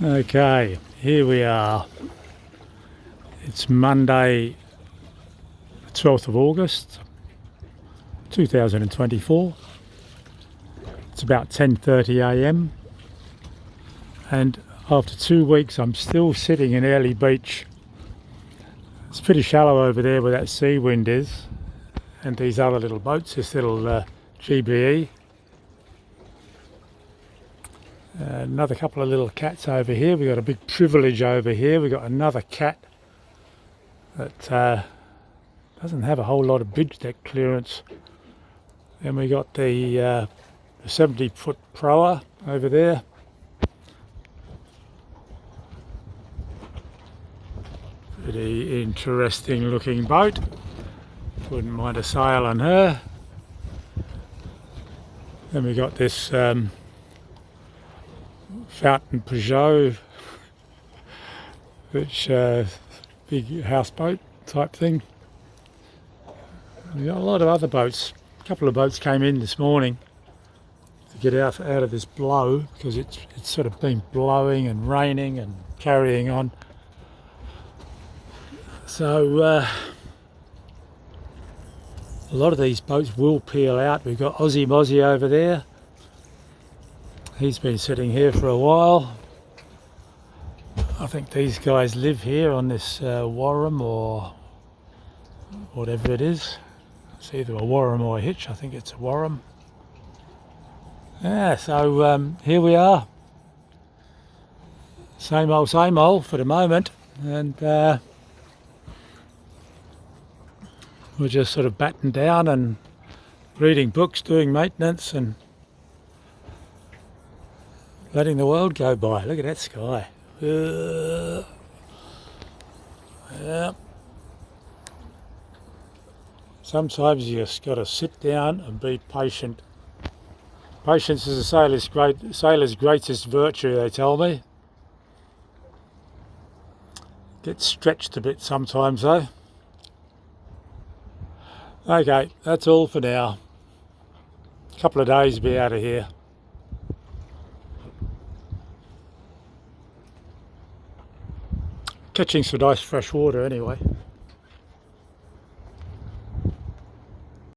Okay, here we are. It's Monday, the 12th of August, 2024. It's about 10:30 a.m. and after 2 weeks I'm still sitting in Early Beach. It's pretty shallow over there where that sea wind is, and these other little boats, this little GBE. Another couple of little cats over here. We've got a big privilege over here. We've got another cat that doesn't have a whole lot of bridge deck clearance. Then we got the 70-foot proa over there. Pretty interesting looking boat. Wouldn't mind a sail on her. Then we got this Fountain Peugeot, which big houseboat type thing. We got a lot of other boats. A couple of boats came in this morning to get out of this blow, because it's sort of been blowing and raining and carrying on. So a lot of these boats will peel out. We've got Aussie Mozzie over there. He's been sitting here for a while. I think these guys live here on this warrum or whatever it is. It's either a warrum or a hitch. I think it's a warrum. Yeah, so here we are. Same old for the moment. And we're just sort of battened down and reading books, doing maintenance and letting the world go by. Look at that sky. Yeah. Sometimes you just got to sit down and be patient. Patience is a sailor's greatest virtue, they tell me. Gets stretched a bit sometimes though. Okay, that's all for now. A couple of days to be out of here. Catching some nice fresh water anyway.